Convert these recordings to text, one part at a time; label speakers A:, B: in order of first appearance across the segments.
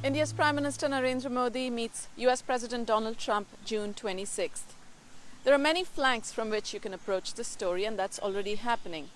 A: India's Prime Minister Narendra Modi meets US President Donald Trump June 26th. There are many flanks from which you can approach this story, and that's already happening.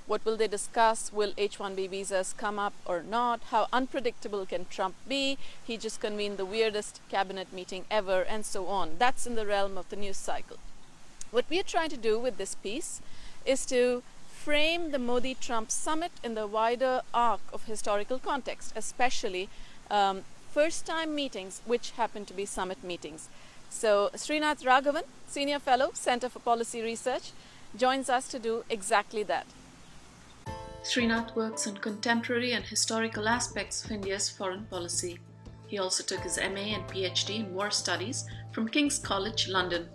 A: What will they discuss? Will H-1B visas come up or not? How unpredictable can Trump be? He just convened the weirdest cabinet meeting ever, and so on. That's in the realm of the news cycle. What we are trying to do with this piece is to frame the Modi-Trump summit in the wider arc of historical context, especially first-time meetings, which happen to be summit meetings. So Srinath Raghavan, Senior Fellow, Center for Policy Research, joins us to do exactly that. Srinath works on contemporary and historical aspects of India's foreign policy. He also took his MA and PhD in war studies from King's College, London.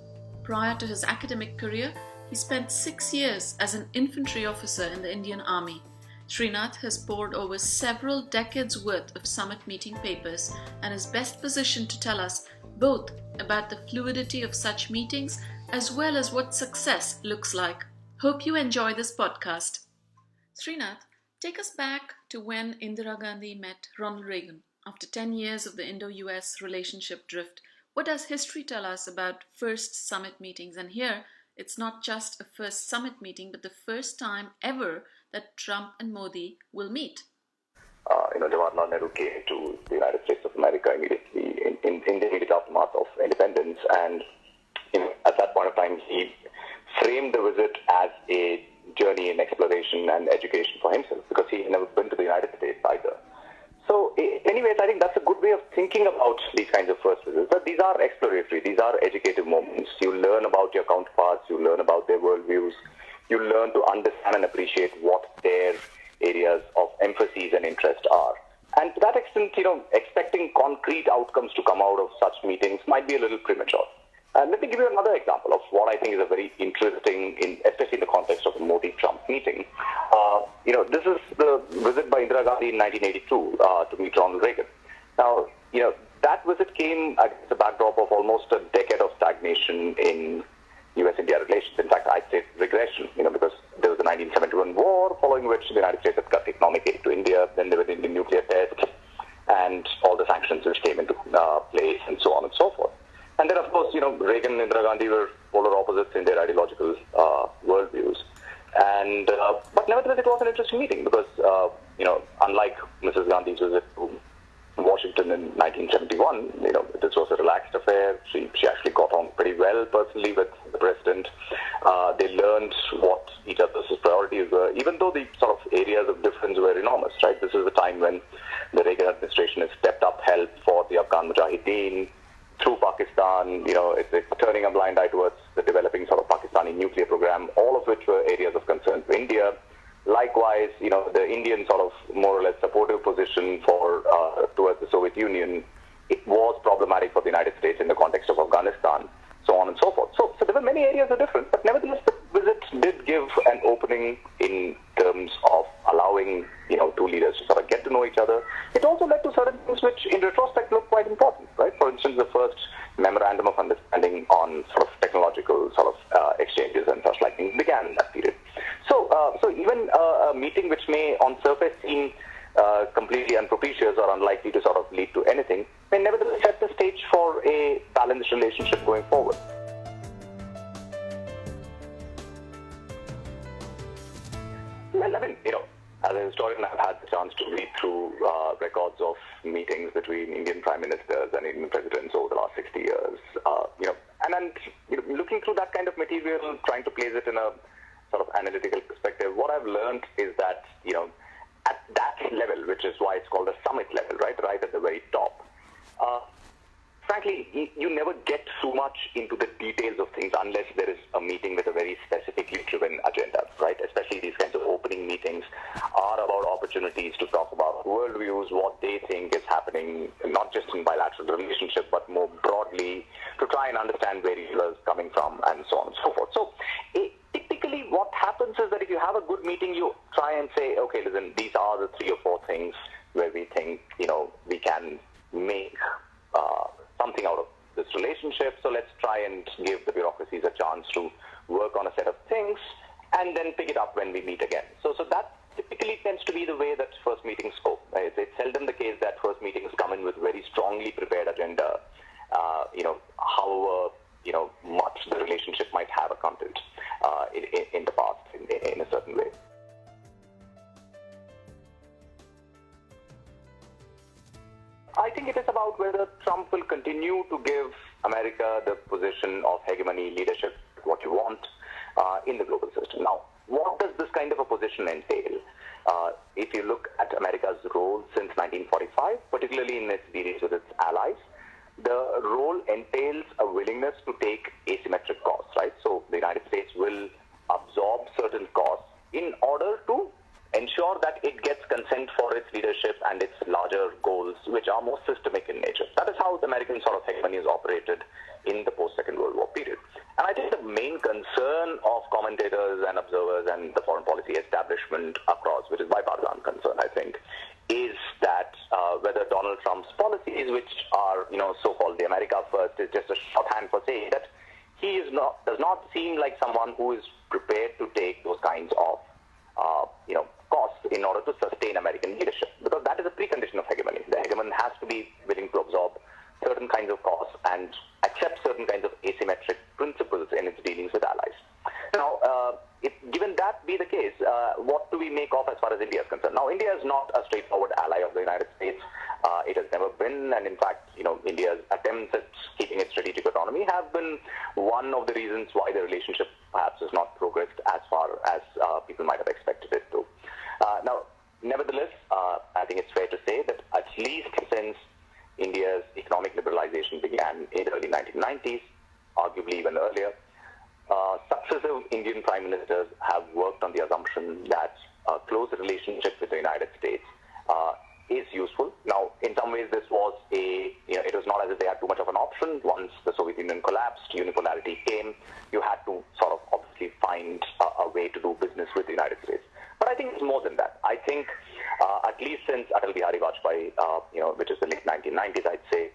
A: Prior to his academic career, he spent 6 years as an infantry officer in the Indian Army. Srinath has pored over several decades worth of summit meeting papers and is best positioned to tell us both about the fluidity of such meetings as well as what success looks like. Hope you enjoy this podcast. Srinath, take us back to when Indira Gandhi met Ronald Reagan. After 10 years of the Indo-US relationship drift, what does history tell us about first summit meetings? And here, it's not just a first summit meeting, but the first time ever that Trump and Modi will meet.
B: Jawaharlal Nehru came to the United States of America immediately in the immediate aftermath of independence, and at that point of time, he framed the visit as a journey in exploration and education for himself, because he had never been to the United States either. So, anyways, I think that's a good way of thinking about these kinds of first visits. But these are exploratory, these are educative moments. You learn about your counterparts, you learn about their worldviews, you learn to understand and appreciate what their areas of emphasis and interest are. And to that extent, expecting concrete outcomes to come out of such meetings might be a little premature. Let me give you another example of what I think is a very interesting, especially in the context of a Modi-Trump meeting. This is the visit by Indira Gandhi in 1982 to meet Ronald Reagan. Now, that visit came against the backdrop of almost a decade of stagnation in US-India relations. In fact, I'd say regression, because there was the 1971 war, following which the United States had cut economic aid to India, then there were the Indian nuclear tests, and all the sanctions which came into place, and so on and so forth. And then, of course, Reagan and Indira Gandhi were polar opposites in their ideological worldviews. And but nevertheless, it was an interesting meeting because, unlike Mrs. Gandhi's visit to Washington in 1971, this was a relaxed affair. She actually got on pretty well personally with the president. They learned what each other's priorities were, even though the sort of areas of difference were enormous, right? This is the time when the Reagan administration has stepped up help for the Afghan Mujahideen through Pakistan. It's turning a blind eye towards the developing sort of Pakistani nuclear program, all of which were areas of concern for India. Likewise, the Indian sort of more or less supportive position towards the Soviet Union, it was problematic for the United States in the context of Afghanistan, so on and so forth. So there were many areas of difference, but nevertheless, the visit did give an opening in terms of allowing, two leaders to sort of get to know each other. It also led to certain things which, in retrospect, look quite important, right? For instance, the first memorandum of understanding on sort of technological sort of exchanges and such like things began in that period. So even a meeting which may on surface seem completely unpropitious or unlikely to sort of lead to anything may nevertheless set the stage for a balanced relationship going forward. Well, as a historian, I've had the chance to read through records of meetings between Indian prime ministers and Indian presidents over the last 60 years. And looking through that kind of material, trying to place it in a sort of analytical perspective, what I've learned is that, at that level, which is why it's called a summit level, right at the very top, frankly, you never get too much into the details of things unless there is a meeting with a very specifically driven agenda, right? Especially these kinds of opening meetings are about opportunities to talk about worldviews, what they think is happening, not just in bilateral relationship, but more broadly, to try and understand where each other is coming from, and so on and so forth. So typically what happens is that if you have a good meeting, you try and say, okay, listen, these are the 3 or 4 things where we think, we can make something out of this relationship. So let's try and give the bureaucracies a chance to work on a set of things and then pick it up when we meet again. So that typically tends to be the way that first meetings go. Right? It's seldom the case that first meetings come in with very strongly prepared agenda, however, much the relationship might have a content in the past in a certain way. I think it is about whether Trump will continue to give America the position of hegemony leadership, what you want, in the global system. Now, what does this kind of a position entail? If you look at America's role since 1945, particularly in its dealings with its allies, the role entails a willingness to take asymmetric costs, right? So the United States will absorb certain costs in order to ensure that it gets consent for its leadership and its larger goals, which are more systemic in nature. That is how the American sort of hegemony is operated in the post-Second World War period. And I think the main concern of commentators and observers and the foreign policy establishment across, which is bipartisan concern, I think, is that whether Donald Trump's policies, which are, so-called the America First, is just a shorthand for saying that he does not seem like someone who is prepared to take those kinds of costs in order to sustain American leadership, because that is a precondition of hegemony. The hegemon has to be willing to absorb certain kinds of costs and accept certain kinds of asymmetric principles in its dealings with allies. Now, given that be the case, what do we make of as far as India is concerned? Now, India is not a straightforward ally of the United States. It has never been, and in fact, India's attempts at keeping its strategic autonomy have been one of the reasons why the relationship perhaps has not progressed as far as people might have expected it to. Now, nevertheless, I think it's fair to say that at least since India's economic liberalization began in the early 1990s, arguably even earlier, successive Indian prime ministers have worked on the assumption that a close relationship with the United States is useful. Now, in some ways, this was it was not as if they had too much of an option. Once the Soviet Union collapsed, unipolarity came, you had to sort of obviously find a way to do business with the United States. But I think it's more than that. I think at least since Atal Bihari Vajpayee, which is the late 1990s, I'd say,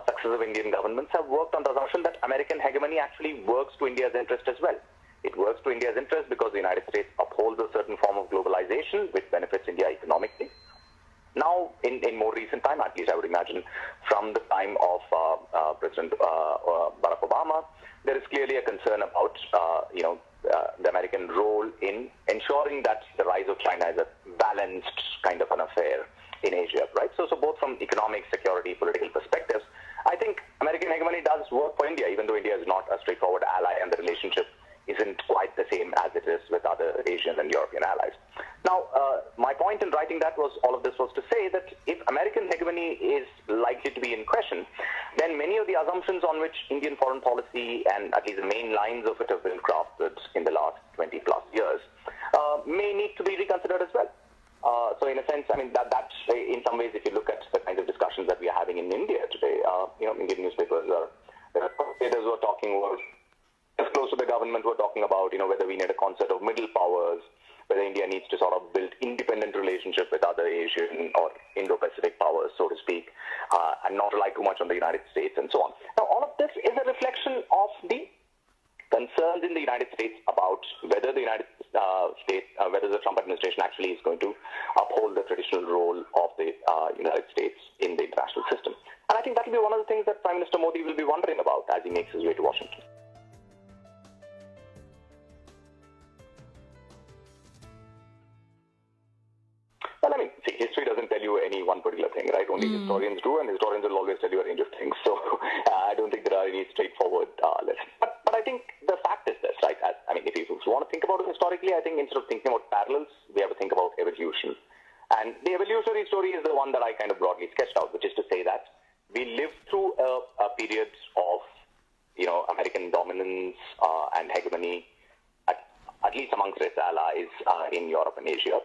B: successive Indian governments have worked on the assumption that American hegemony actually works to India's interest as well. It works to India's interest because the United States upholds a certain form of globalization which benefits India economically. Now, in more recent time, at least I would imagine, from the time of President Barack Obama, there is clearly a concern about, the American role in ensuring that the rise of China is a balanced kind of an affair in Asia, right? So both from economic, security, political perspectives, I think American hegemony does work for India, even though India is not a straightforward ally and the relationship isn't quite the same as it is with other Asian and European allies. Now, my point in writing that was, all of this was to say that if American hegemony is likely to be in question, then many of the assumptions on which Indian foreign policy and at least the main lines of it have been crafted in the last 20 plus years may need to be reconsidered as well. So in a sense, I mean, that's in some ways, if you look at the kinds of discussions that we are having in India today, Indian newspapers there are commentators who are talking about, as close to the government, who are talking about, whether we need a concert of middle powers, whether India needs to sort of build independent relationship with other Asian or Indo-Pacific powers, so to speak, and not rely too much on the United States and so on. Now, all of this is a reflection of the concerns in the United States about whether the whether the Trump administration actually is going to uphold the traditional role of the United States in the international system. And I think that will be one of the things that Prime Minister Modi will be wondering about as he makes his way to Washington. Well, I mean, see, history doesn't tell you any one particular thing, right? Only historians do, and historians will always tell you a range of things. So I don't think there are any straightforward lessons. But I think the fact is this, right? If you want to think about it historically, I think instead of thinking about parallels, we have to think about evolution. And the evolutionary story is the one that I kind of broadly sketched out, which is to say that we lived through a period of, American dominance and hegemony, at least amongst its allies in Europe and Asia.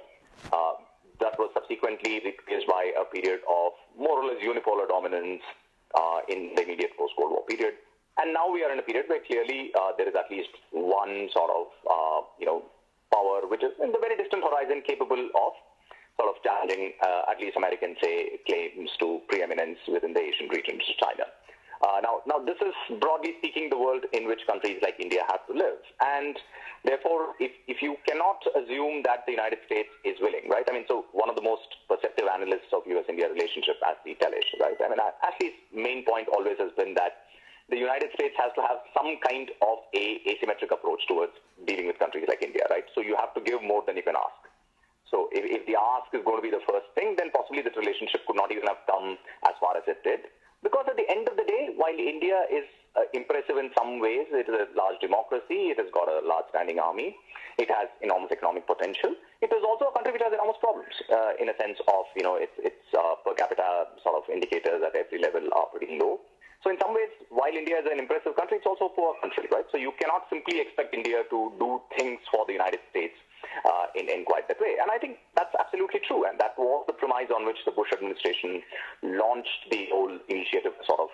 B: That was subsequently replaced by a period of more or less unipolar dominance in the immediate post-Cold War period. And now we are in a period where clearly there is at least one sort of, power which is in the very distant horizon capable of sort of challenging, at least American, claims to preeminence within the Asian region, which is China. Now, this is broadly speaking the world in which countries like India have to live, and therefore, if you cannot assume that the United States is willing, right? I mean, so one of the most perceptive analysts of U.S.-India relationship, Ashley Tellish, right? I mean, Ashley's main point always has been that the United States has to have some kind of a asymmetric approach towards dealing with countries like India, right? So you have to give more than you can ask. So if the ask is going to be the first thing, then possibly this relationship could not even have come as far as it did. Because at the end of the day, while India is impressive in some ways, it is a large democracy, it has got a large standing army, it has enormous economic potential, it is also a country which has enormous problems in a sense of, its per capita sort of indicators at every level are pretty low. So in some ways, while India is an impressive country, it's also a poor country, right? So you cannot simply expect India to do things for the United States in quite that way. And I think that's absolutely true. And that was the premise on which the Bush administration launched the whole initiative to sort of,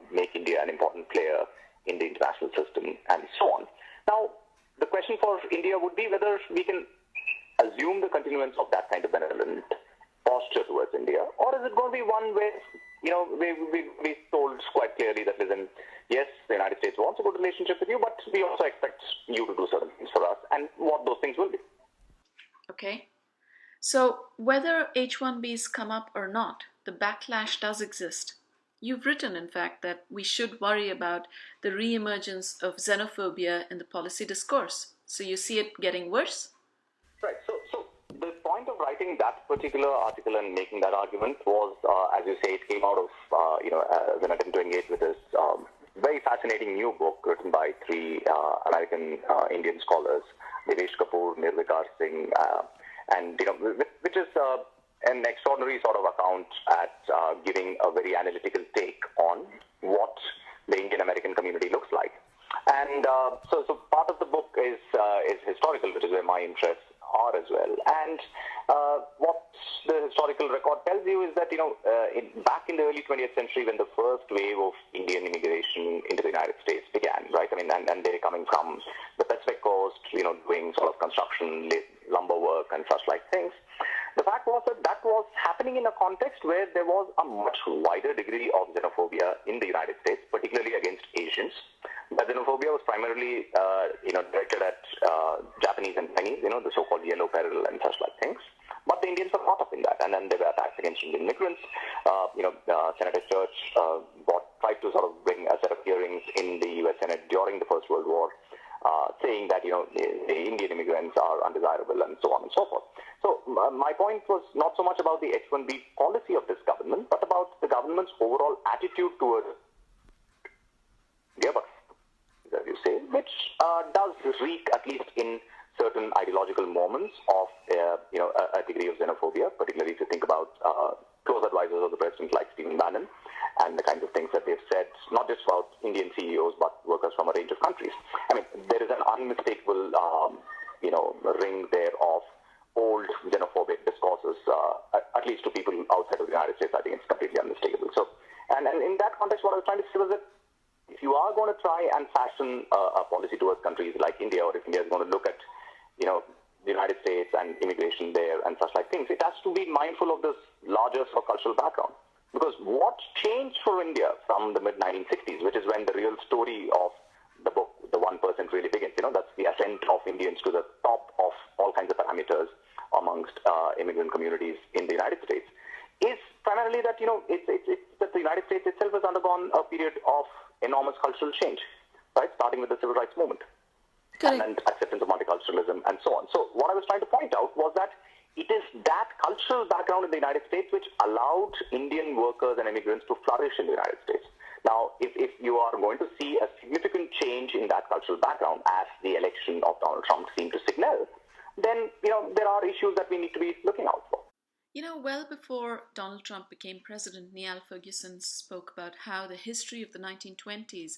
B: make India an important player in the international system and so on. Now, the question for India would be whether we can assume the continuance of that kind of benevolent posture towards India, or is it going to be one where, we told quite clearly that, listen, yes, the United States wants a good relationship with you, but we also expect you to do certain things for us, and what those things will be.
A: Okay. So whether H-1Bs come up or not, the backlash does exist. You've written, in fact, that we should worry about the reemergence of xenophobia in the policy discourse. So you see it getting worse?
B: Right. So the point of writing that particular article and making that argument was, as you say, it came out of, an attempt to engage with this very fascinating new book written by three American Indian scholars, Devesh Kapoor, Nirvikar Singh, and, which is an extraordinary sort of account at giving a very analytical take on what the Indian American community looks like. And so part of the book is historical, which is where my interests are as well. And what the historical record tells you is that, back in the early 20th century, when the first wave of Indian immigration into the United States began, right? I mean, and they're coming from the Pacific Coast, doing sort of construction, lumber work and such like things. The fact was that was happening in a context where there was a much wider degree of xenophobia in the United States, particularly against Asians. But xenophobia was primarily, directed at Japanese and Chinese, the so-called yellow peril and such like things. But the Indians were caught up in that, and then there were attacks against Indian immigrants. Senator Church tried to sort of bring a set of hearings in the U.S. Senate during the First World War, saying that, the Indian immigrants are undesirable and so on and so forth. So my point was not so much about the H-1B policy of this government, but about the government's overall attitude towards India, as you say, which does reek, at least in certain ideological moments, of a degree of xenophobia, particularly if you think about close advisors of the president like Stephen Bannon and the kinds of things that they've said, not just about Indian CEOs, but workers from a range of countries. I mean, there is an unmistakable, ring there of old xenophobic discourses, at least to people outside of the United States. I think it's completely unmistakable. So, and in that context, what I was trying to say was that if you are going to try and fashion a policy towards countries like India, or if India is going to look at, the United States and immigration there and such like things, it has to be mindful of this larger sort of cultural background. Because what changed for India from the mid-1960s, which is when the real story of the book, The 1%, really begins, that's the ascent of Indians to the top of all kinds of parameters amongst immigrant communities in the United States, is primarily that, it's that the United States itself has undergone a period of enormous cultural change, right, starting with the Civil Rights Movement.
A: Correct.
B: And acceptance of multiculturalism and so on. So what I was trying to point out was that it is that cultural background in the United States which allowed Indian workers and immigrants to flourish in the United States. Now, if you are going to see a significant change in that cultural background, as the election of Donald Trump seemed to signal, then, there are issues that we need to be looking out for.
A: Well before Donald Trump became president, Niall Ferguson spoke about how the history of the 1920s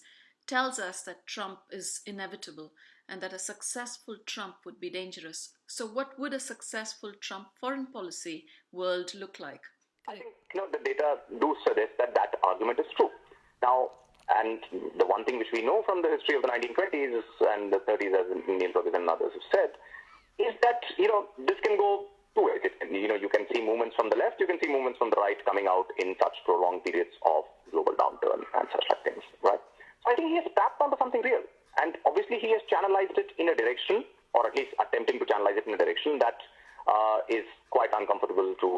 A: tells us that Trump is inevitable and that a successful Trump would be dangerous. So what would a successful Trump foreign policy world look like?
B: I think, the data do suggest that that argument is true. Now, and the one thing which we know from the history of the 1920s and the 30s, as Indian Ferguson and others have said, is that, this can go two ways. You can see movements from the left, you can see movements from the right coming out in such prolonged periods of global downturn and such like things, right? So I think he has tapped onto something real. And obviously he has channelized it in a direction, or at least attempting to channelize it in a direction that is quite uncomfortable to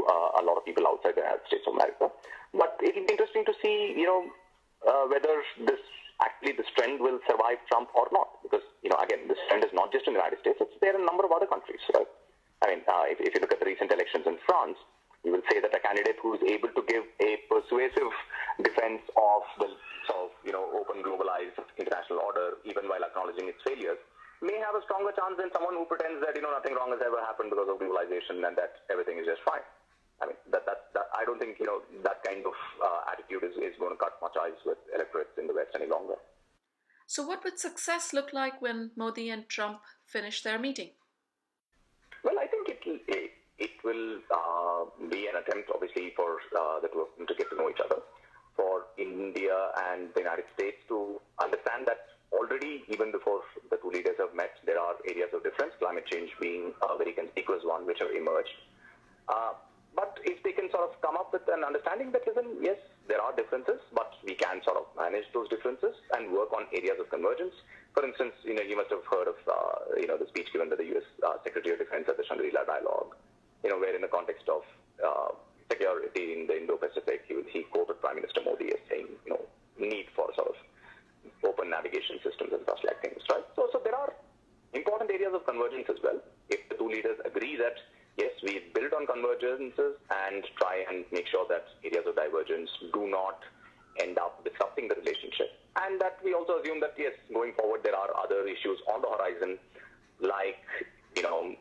B: a lot of people outside the United States of America. But it will be interesting to see, whether this trend will survive Trump or not. Because, again, this trend is not just in the United States, it's there in a number of other countries, right? I mean, if you look at the recent elections in France, you will say that a candidate who is able to give a persuasive defense of the sort of, open globalized international order, even while acknowledging its failures, may have a stronger chance than someone who pretends that, nothing wrong has ever happened because of globalization and that everything is just fine. I mean, that I don't think, that kind of attitude is going to cut much ice with electorates in the West any longer.
A: So what would success look like when Modi and Trump finish their meeting?
B: Well, I think it will be an attempt, obviously, for the two of them to get to know each other, for India and the United States to understand that already, even before the two leaders have met, there are areas of difference, climate change being a very conspicuous one, which have emerged. But if they can sort of come up with an understanding that, listen, yes, there are differences, but we can sort of manage those differences and work on areas of convergence. For instance, you must have heard of, the speech given by the U.S. Secretary of Defense at the Shangri-La Dialogue, where in the context of security in the Indo-Pacific, he quoted Prime Minister Modi as saying, need for sort of open navigation systems and such like things, right? So there are important areas of convergence as well. If the two leaders agree that, yes, we build on convergences and try and make sure that areas of divergence do not end up disrupting the relationship. And that we also assume that, yes, going forward, there are other issues on the horizon, like,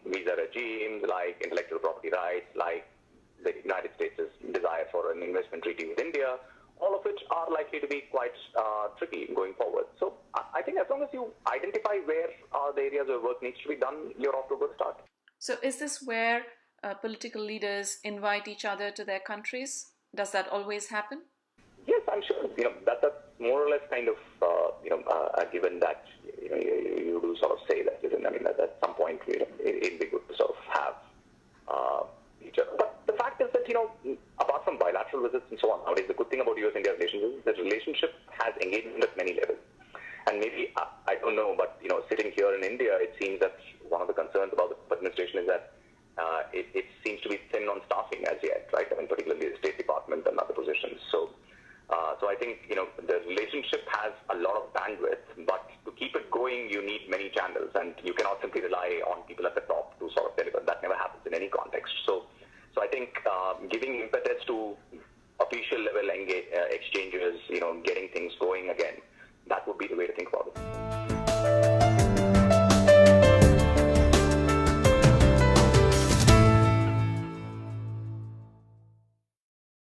B: visa regimes, like intellectual property rights, like the United States' desire for an investment treaty with India, all of which are likely to be quite tricky going forward. So I think as long as you identify where the areas of work needs to be done, you're off to a good start.
A: So is this where political leaders invite each other to their countries? Does that always happen?
B: Yes, I'm sure. That's more or less kind of, a given that, you do sort of say that, I mean, at some point, it'd be good to sort of have each other. But the fact is that, apart from bilateral visits and so on, nowadays, the good thing about U.S.-India relations is that relationship has engagement at many levels. And maybe, I don't know, but, sitting here in India, it seems that one of the concerns about the administration is that it seems to be thin on staffing as yet, right? I mean, particularly the State Department and other positions. So I think, the relationship has a lot of bandwidth, but to keep it going, you need many channels, and you cannot simply rely on people at the top to sort of deliver. That never happens in any context. So I think giving impetus to official level exchanges, getting things going again,